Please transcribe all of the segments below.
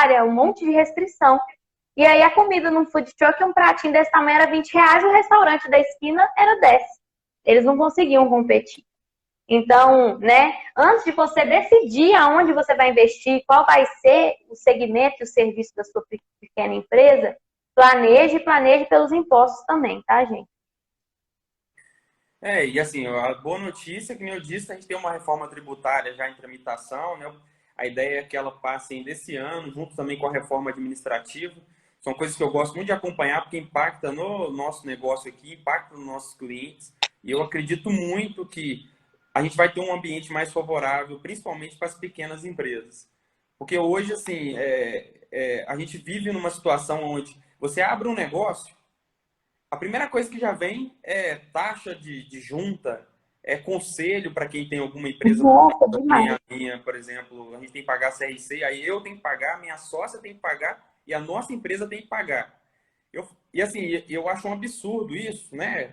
tributária, um monte de restrição. E aí a comida num food truck, um pratinho desse tamanho era R$ 20, o restaurante da esquina era 10. Eles não conseguiam competir. Então, né, antes de você decidir aonde você vai investir, qual vai ser o segmento e o serviço da sua pequena empresa, planeje pelos impostos também, tá, gente? E assim, a boa notícia, que nem eu disse, a gente tem uma reforma tributária já em tramitação, né? A ideia é que ela passe ainda esse ano, junto também com a reforma administrativa. São coisas que eu gosto muito de acompanhar, porque impacta no nosso negócio aqui, impacta nos nossos clientes. E eu acredito muito que a gente vai ter um ambiente mais favorável, principalmente para as pequenas empresas. Porque hoje, assim, a gente vive numa situação onde você abre um negócio, a primeira coisa que já vem é taxa de junta, é conselho para quem tem alguma empresa Nossa, própria, que nem demais. a minha, por exemplo, a gente tem que pagar CRC, aí eu tenho que pagar, minha sócia tem que pagar e a nossa empresa tem que pagar. E assim, eu acho um absurdo isso, né?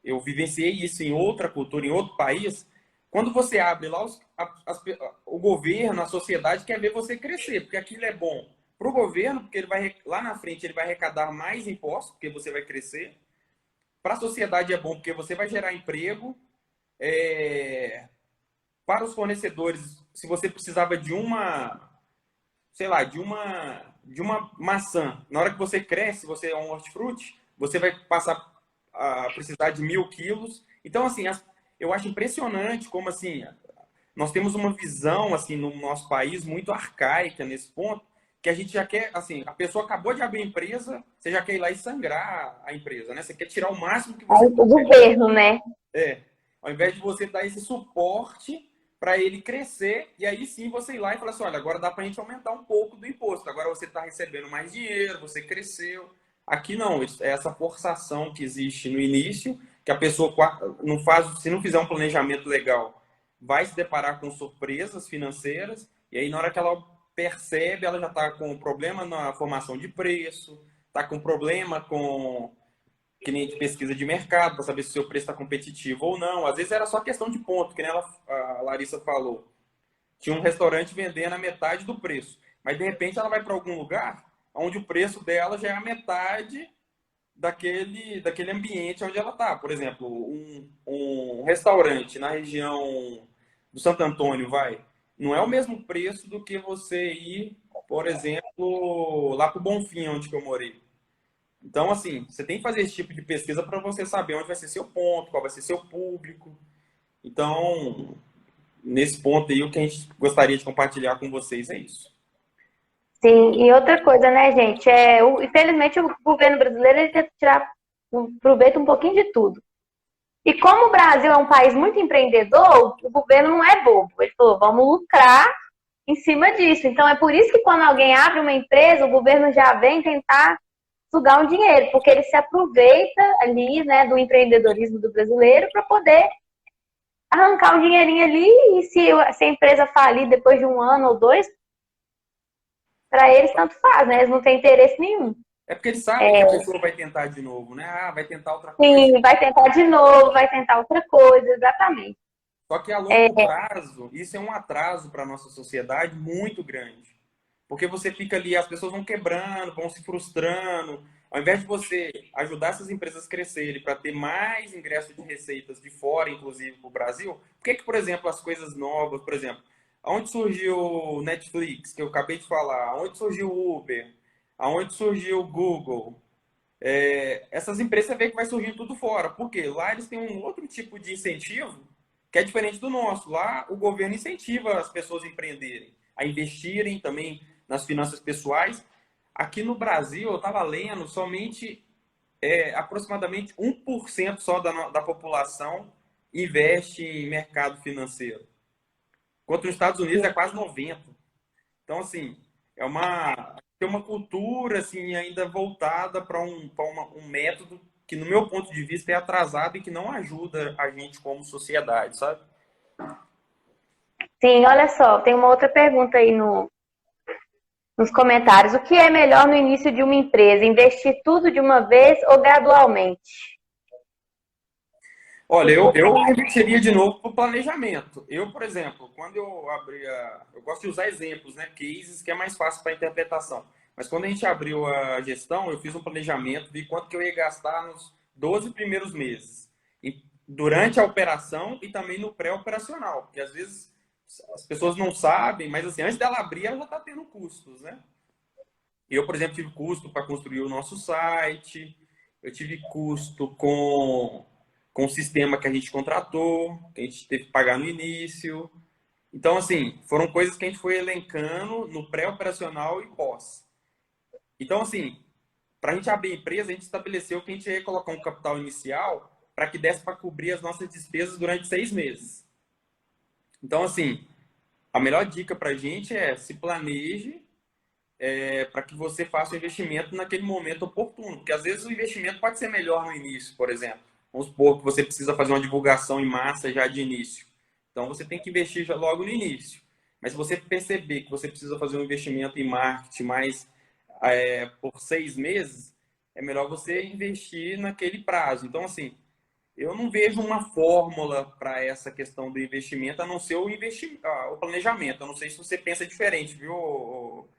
Eu vivenciei isso em outra cultura, em outro país. Quando você abre lá, o governo, a sociedade quer ver você crescer, porque aquilo é bom para o governo, porque ele vai lá na frente ele vai arrecadar mais impostos, porque você vai crescer. Para a sociedade é bom, porque você vai gerar emprego. Para os fornecedores, se você precisava de uma, sei lá, de uma maçã, na hora que você cresce, você é um hortifruti, você vai passar a precisar de 1.000 quilos. Então, assim, eu acho impressionante como, assim, nós temos uma visão, assim, no nosso país muito arcaica nesse ponto, que a gente já quer, assim, a pessoa acabou de abrir a empresa, você já quer ir lá e sangrar a empresa, né? Você quer tirar o máximo que Aí você o puder. governo, né? É, ao invés de você dar esse suporte para ele crescer, e aí sim você ir lá e falar assim, olha, agora dá para a gente aumentar um pouco do imposto, agora você está recebendo mais dinheiro, você cresceu. Aqui não, é essa forçação que existe no início, que a pessoa não faz, se não fizer um planejamento legal, vai se deparar com surpresas financeiras, e aí na hora que ela percebe, ela já está com problema na formação de preço, está com problema com que nem de pesquisa de mercado, para saber se o seu preço está competitivo ou não. Às vezes era só questão de ponto, que nem a Larissa falou. Tinha um restaurante vendendo a metade do preço, mas de repente ela vai para algum lugar onde o preço dela já é a metade daquele ambiente onde ela está. Por exemplo, um restaurante na região do Santo Antônio, não é o mesmo preço do que você ir, por exemplo, lá para o Bonfim, onde que eu morei. Então, assim, você tem que fazer esse tipo de pesquisa para você saber onde vai ser seu ponto, qual vai ser seu público. Então, nesse ponto aí, o que a gente gostaria de compartilhar com vocês é isso. Sim, e outra coisa, né, gente? Infelizmente, o governo brasileiro ele tenta tirar proveito um pouquinho de tudo. E como o Brasil é um país muito empreendedor, o governo não é bobo. Ele falou, vamos lucrar em cima disso. Então, é por isso que quando alguém abre uma empresa, o governo já vem tentar sugar um dinheiro, porque ele se aproveita ali, né, do empreendedorismo do brasileiro para poder arrancar um dinheirinho ali e se a empresa falir depois de um ano ou dois, para eles tanto faz, né? Eles não têm interesse nenhum. É porque eles sabem que a pessoa vai tentar de novo, né? Ah, vai tentar outra coisa. Sim, vai tentar de novo, vai tentar outra coisa, exatamente. Só que a longo prazo, isso é um atraso para a nossa sociedade muito grande. Porque você fica ali, as pessoas vão quebrando, vão se frustrando. Ao invés de você ajudar essas empresas a crescerem para ter mais ingresso de receitas de fora, inclusive para o Brasil, por que, por exemplo, as coisas novas, por exemplo, aonde surgiu o Netflix, que eu acabei de falar, aonde surgiu o Uber, aonde surgiu o Google, essas empresas você vê que vai surgindo tudo fora. Por quê? Lá eles têm um outro tipo de incentivo que é diferente do nosso. Lá o governo incentiva as pessoas a empreenderem, a investirem também nas finanças pessoais. Aqui no Brasil, eu estava lendo, somente aproximadamente 1% só da população investe em mercado financeiro. Enquanto nos Estados Unidos é quase 90%. Então, assim, tem uma cultura assim, ainda voltada para um método que, no meu ponto de vista, é atrasado e que não ajuda a gente como sociedade, sabe? Sim, olha só, tem uma outra pergunta aí nos comentários. O que é melhor no início de uma empresa? Investir tudo de uma vez ou gradualmente? Olha, eu investiria de novo para o planejamento. Eu, por exemplo, quando eu abria. Eu gosto de usar exemplos, né? Cases, que é mais fácil para interpretação. Mas quando a gente abriu a gestão, eu fiz um planejamento, vi quanto que eu ia gastar nos 12 primeiros meses. E durante a operação e também no pré-operacional. Porque às vezes as pessoas não sabem, mas assim, antes dela abrir, ela já está tendo custos, né? Eu, por exemplo, tive custo para construir o nosso site, eu tive custo com o sistema que a gente contratou, que a gente teve que pagar no início. Então, assim, foram coisas que a gente foi elencando no pré-operacional e pós. Então, assim, para a gente abrir a empresa, a gente estabeleceu que a gente ia colocar um capital inicial para que desse para cobrir as nossas despesas durante 6 meses. Então, assim, a melhor dica para a gente é se planeje para que você faça o investimento naquele momento oportuno. Porque às vezes o investimento pode ser melhor no início, por exemplo. Vamos supor que você precisa fazer uma divulgação em massa já de início. Então você tem que investir já logo no início. Mas se você perceber que você precisa fazer um investimento em marketing mais por 6 meses, é melhor você investir naquele prazo. Então, assim, eu não vejo uma fórmula para essa questão do investimento, a não ser o planejamento. Eu não sei se você pensa diferente, viu?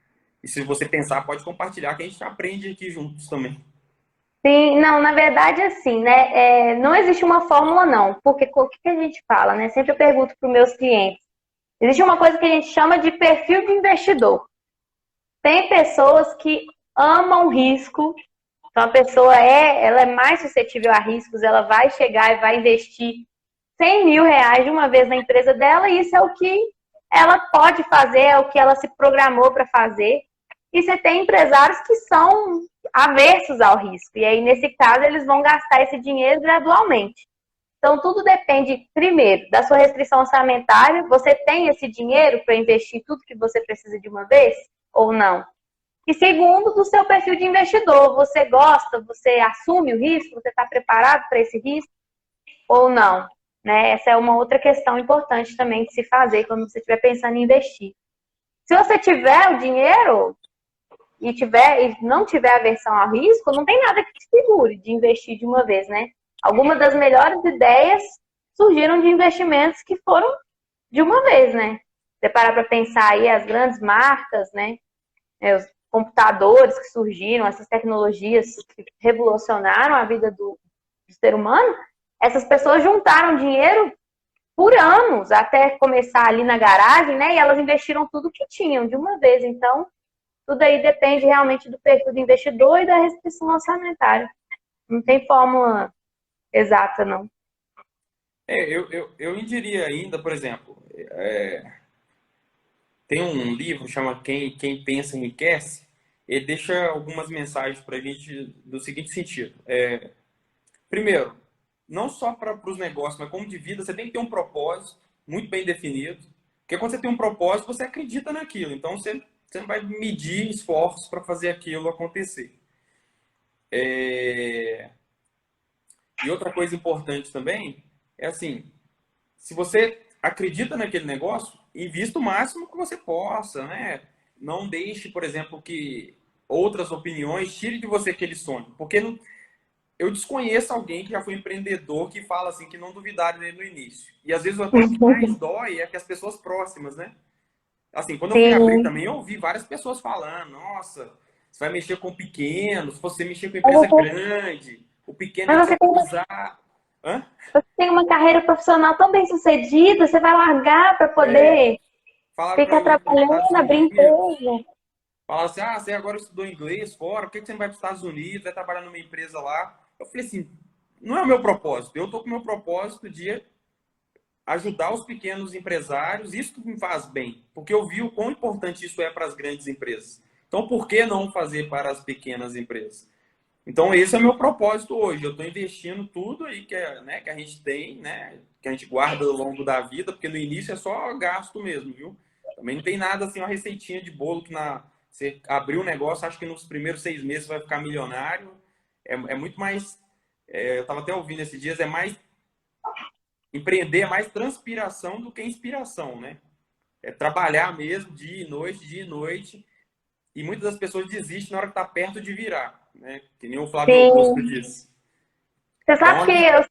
E se você pensar, pode compartilhar, que a gente aprende aqui juntos também. Sim, não, na verdade, assim, né? Não existe uma fórmula, não. Porque o que a gente fala, né? Sempre eu pergunto para os meus clientes. Existe uma coisa que a gente chama de perfil de investidor. Tem pessoas que amam risco. Então, a pessoa ela é mais suscetível a riscos, ela vai chegar e vai investir 100 mil reais de uma vez na empresa dela, e isso é o que ela pode fazer, é o que ela se programou para fazer. E você tem empresários que são aversos ao risco, e aí, nesse caso, eles vão gastar esse dinheiro gradualmente. Então, tudo depende, primeiro, da sua restrição orçamentária. Você tem esse dinheiro para investir tudo que você precisa de uma vez ou não? E segundo, do seu perfil de investidor. Você gosta, você assume o risco, você está preparado para esse risco ou não? Né? Essa é uma outra questão importante também de se fazer quando você estiver pensando em investir. Se você tiver o dinheiro e não tiver aversão ao risco, não tem nada que te segure de investir de uma vez, né? Algumas das melhores ideias surgiram de investimentos que foram de uma vez, né? Você parar para pensar aí as grandes marcas, né? Os computadores que surgiram, essas tecnologias que revolucionaram a vida do ser humano, essas pessoas juntaram dinheiro por anos até começar ali na garagem, né? E elas investiram tudo que tinham de uma vez. Então, tudo aí depende realmente do perfil do investidor e da restrição orçamentária. Não tem fórmula exata, não. Eu indiria ainda, por exemplo, tem um livro chama Quem Pensa Enriquece. Ele deixa algumas mensagens para a gente do seguinte sentido. Primeiro, não só para os negócios, mas como de vida, você tem que ter um propósito muito bem definido. Porque quando você tem um propósito, você acredita naquilo. Então, você não vai medir esforços para fazer aquilo acontecer. E outra coisa importante também é assim, se você acredita naquele negócio, invista o máximo que você possa, né? Não deixe, por exemplo, que outras opiniões tirem de você aquele sonho. Porque eu desconheço alguém que já foi empreendedor que fala assim que não duvidaram dele no início. E às vezes até o que mais dói é que as pessoas próximas, né? Assim, quando eu fui abrir Sim. também, eu ouvi várias pessoas falando, nossa, você vai mexer com pequenos, se você mexer com empresa grande, o pequeno Mas ele você vai tem usar. Hã? Você tem uma carreira profissional tão bem sucedida, você vai largar para poder Falaram para ficar eu ir para os Estados trabalhando, abrir Unidos. empresa. Falaram assim, você agora estudou inglês fora, por que você não vai para os Estados Unidos, vai trabalhar numa empresa lá? Eu falei assim, não é o meu propósito. Eu estou com o meu propósito de ajudar os pequenos empresários, isso que me faz bem, porque eu vi o quão importante isso é para as grandes empresas. Então, por que não fazer para as pequenas empresas? Então, esse é o meu propósito hoje. Eu estou investindo tudo aí né, que a gente tem, né, que a gente guarda ao longo da vida, porque no início é só gasto mesmo, viu? Também não tem nada assim, uma receitinha de bolo que você abriu um negócio, acho que nos primeiros 6 meses vai ficar milionário. É muito mais. Eu estava até ouvindo esses dias, empreender é mais transpiração do que inspiração, né? É trabalhar mesmo dia e noite. E muitas das pessoas desistem na hora que está perto de virar, né? Que nem o Flávio Augusto Sim. disse. Você Então, sabe que eu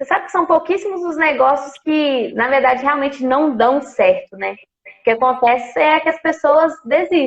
Você sabe que são pouquíssimos os negócios que, na verdade, realmente não dão certo, né? O que acontece é que as pessoas desistem.